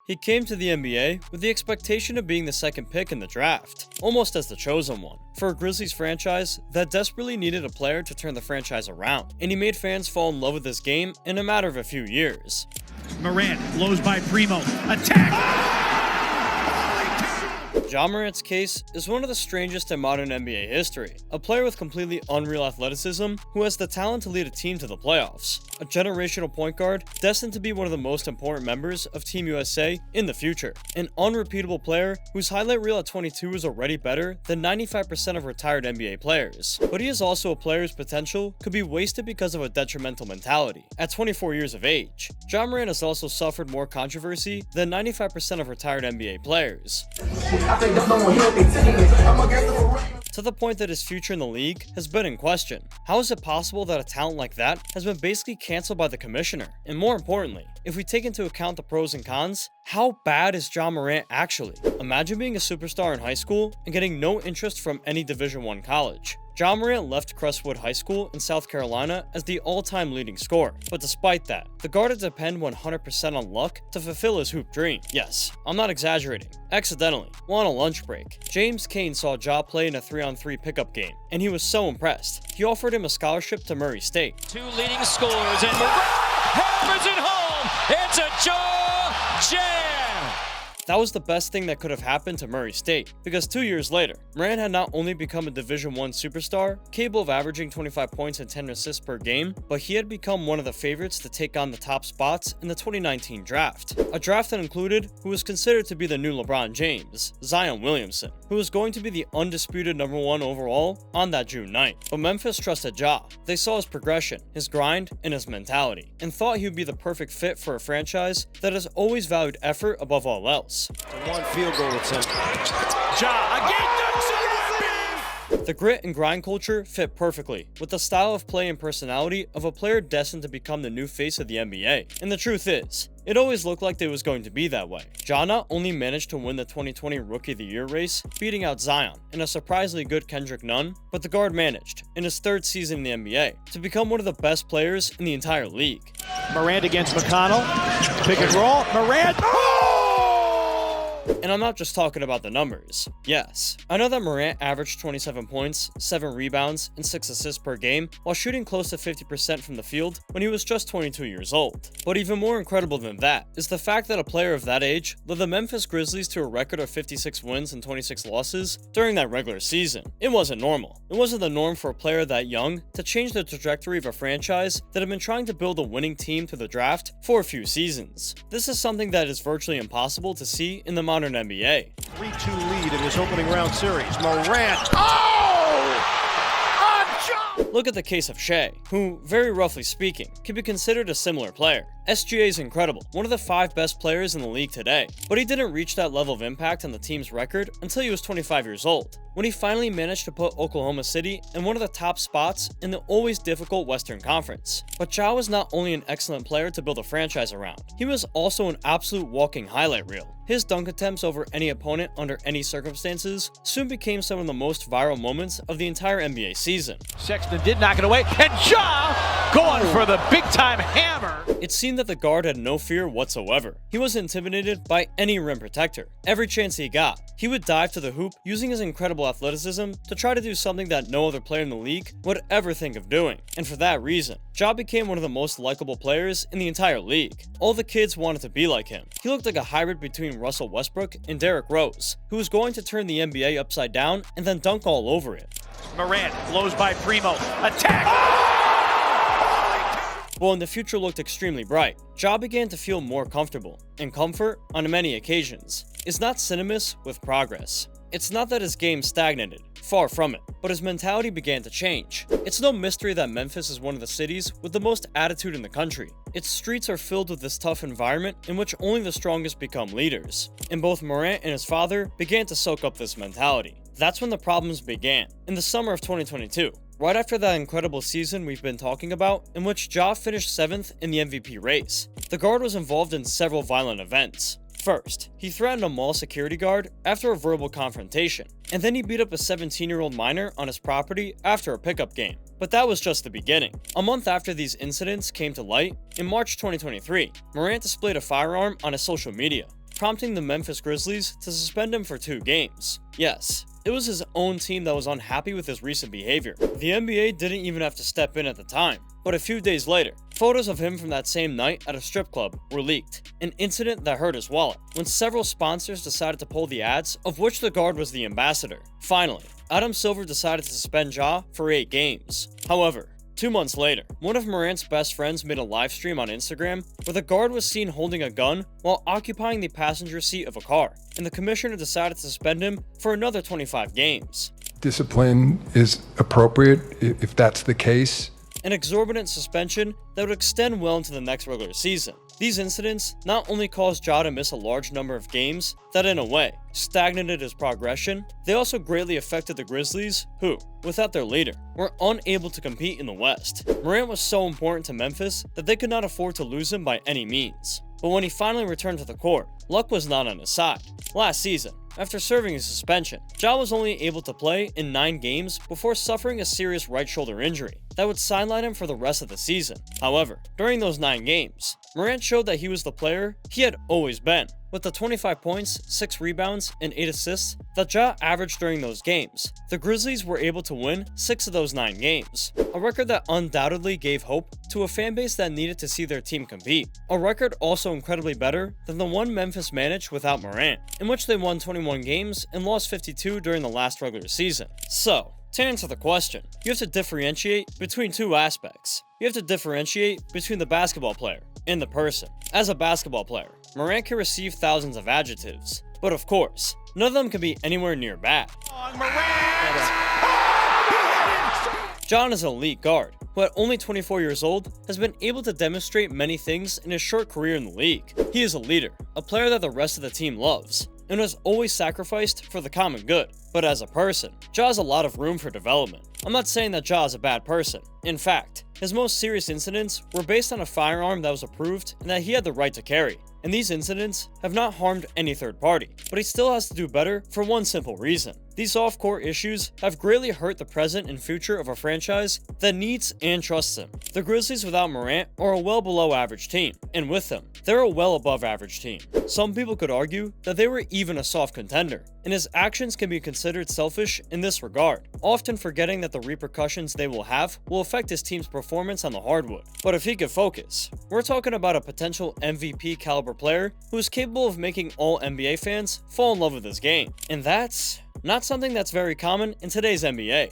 He came to the NBA with the expectation of being the second pick in the draft, almost as the chosen one, for a Grizzlies franchise that desperately needed a player to turn the franchise around, and he made fans fall in love with this game in a matter of a few years. Morant blows by Primo. Attack! Ja Morant's case is one of the strangest in modern NBA history. A player with completely unreal athleticism who has the talent to lead a team to the playoffs. A generational point guard destined to be one of the most important members of Team USA in the future. An unrepeatable player whose highlight reel at 22 is already better than 95% of retired NBA players. But he is also a player whose potential could be wasted because of a detrimental mentality. At 24 years of age, Ja Morant has also suffered more controversy than 95% of retired NBA players. To the point that his future in the league has been in question. How is it possible that a talent like that has been basically cancelled by the commissioner? And more importantly, if we take into account the pros and cons, how bad is Ja Morant actually? Imagine being a superstar in high school and getting no interest from any Division I college. Ja Morant left Crestwood High School in South Carolina as the all-time leading scorer, but despite that, the guard had to depend 100% on luck to fulfill his hoop dream. Yes, I'm not exaggerating. Accidentally, while on a lunch break, James Cain saw Ja play in a 3-on-3 pickup game, and he was so impressed, he offered him a scholarship to Murray State. Two leading scorers, and Morant hammers it home! It's a Ja Jam! That was the best thing that could have happened to Murray State, because 2 years later, Morant had not only become a Division I superstar, capable of averaging 25 points and 10 assists per game, but he had become one of the favorites to take on the top spots in the 2019 draft. A draft that included who was considered to be the new LeBron James, Zion Williamson, who was going to be the undisputed #1 overall on that June 9th. But Memphis trusted Ja. They saw his progression, his grind, and his mentality, and thought he would be the perfect fit for a franchise that has always valued effort above all else. One field goal attempt. Ja again dunks it! The grit and grind culture fit perfectly with the style of play and personality of a player destined to become the new face of the NBA. And the truth is, it always looked like it was going to be that way. Ja not only managed to win the 2020 Rookie of the Year race, beating out Zion and a surprisingly good Kendrick Nunn, but the guard managed, in his third season in the NBA, to become one of the best players in the entire league. Morant against McConnell. Pick and roll. Morant. And I'm not just talking about the numbers. Yes, I know that Morant averaged 27 points, 7 rebounds, and 6 assists per game while shooting close to 50% from the field when he was just 22 years old. But even more incredible than that is the fact that a player of that age led the Memphis Grizzlies to a record of 56 wins and 26 losses during that regular season. It wasn't normal. It wasn't the norm for a player that young to change the trajectory of a franchise that had been trying to build a winning team through the draft for a few seasons. This is something that is virtually impossible to see in the modern NBA. 3-2 lead in this opening round series. Morant. Look at the case of Shea, who, very roughly speaking, can be considered a similar player. SGA is incredible, one of the 5 best players in the league today, but he didn't reach that level of impact on the team's record until he was 25 years old, when he finally managed to put Oklahoma City in one of the top spots in the always difficult Western Conference. But Ja was not only an excellent player to build a franchise around, he was also an absolute walking highlight reel. His dunk attempts over any opponent under any circumstances soon became some of the most viral moments of the entire NBA season. Sexton did knock it away, and Ja going for the big-time hammer. It seemed that the guard had no fear whatsoever. He was intimidated by any rim protector. Every chance he got, he would dive to the hoop using his incredible athleticism to try to do something that no other player in the league would ever think of doing. And for that reason, Ja became one of the most likable players in the entire league. All the kids wanted to be like him. He looked like a hybrid between Russell Westbrook and Derrick Rose, who was going to turn the NBA upside down and then dunk all over it. Morant blows by Primo. Attack! Well, and the future looked extremely bright. Ja began to feel more comfortable, and comfort, on many occasions, is not synonymous with progress. It's not that his game stagnated, far from it, but his mentality began to change. It's no mystery that Memphis is one of the cities with the most attitude in the country. Its streets are filled with this tough environment in which only the strongest become leaders. And both Morant and his father began to soak up this mentality. That's when the problems began, in the summer of 2022. Right after that incredible season we've been talking about, in which Ja finished 7th in the MVP race. The guard was involved in several violent events. First, he threatened a mall security guard after a verbal confrontation, and then he beat up a 17-year-old minor on his property after a pickup game. But that was just the beginning. A month after these incidents came to light, in March 2023, Morant displayed a firearm on his social media. prompting the Memphis Grizzlies to suspend him for 2 games. Yes, it was his own team that was unhappy with his recent behavior. The NBA didn't even have to step in at the time, but a few days later, photos of him from that same night at a strip club were leaked, an incident that hurt his wallet, when several sponsors decided to pull the ads, of which the guard was the ambassador. Finally, Adam Silver decided to suspend Ja for 8 games. However, 2 months later, one of Morant's best friends made a live stream on Instagram where the guard was seen holding a gun while occupying the passenger seat of a car, and the commissioner decided to suspend him for another 25 games. Discipline is appropriate if that's the case. An exorbitant suspension that would extend well into the next regular season. These incidents not only caused Ja to miss a large number of games that, in a way, stagnated his progression, they also greatly affected the Grizzlies, who, without their leader, were unable to compete in the West. Morant was so important to Memphis that they could not afford to lose him by any means. But when he finally returned to the court, luck was not on his side. Last season, after serving a suspension, Ja was only able to play in 9 games before suffering a serious right shoulder injury that would sideline him for the rest of the season. However, during those 9 games, Morant showed that he was the player he had always been. With the 25 points, 6 rebounds, and 8 assists that Ja averaged during those games, the Grizzlies were able to win 6 of those 9 games, a record that undoubtedly gave hope to a fanbase that needed to see their team compete. A record also incredibly better than the one Memphis managed without Morant, in which they won 21 games and lost 52 during the last regular season. So, to answer the question, you have to differentiate between 2 aspects. You have to differentiate between the basketball player and the person. As a basketball player, Morant can receive thousands of adjectives, but of course, none of them can be anywhere near bad. Ja is an elite guard, who at only 24 years old has been able to demonstrate many things in his short career in the league. He is a leader, a player that the rest of the team loves, and has always sacrificed for the common good. But as a person, Ja has a lot of room for development. I'm not saying that Ja is a bad person. In fact, his most serious incidents were based on a firearm that was approved and that he had the right to carry. And these incidents have not harmed any third party, but he still has to do better for one simple reason. These off-court issues have greatly hurt the present and future of a franchise that needs and trusts him. The Grizzlies without Morant are a well below average team, and with him, they're a well above average team. Some people could argue that they were even a soft contender, and his actions can be considered selfish in this regard, often forgetting that the repercussions they will have will affect his team's performance on the hardwood. But if he could focus, we're talking about a potential MVP caliber player who is capable of making all NBA fans fall in love with his game. And that's not something that's very common in today's NBA.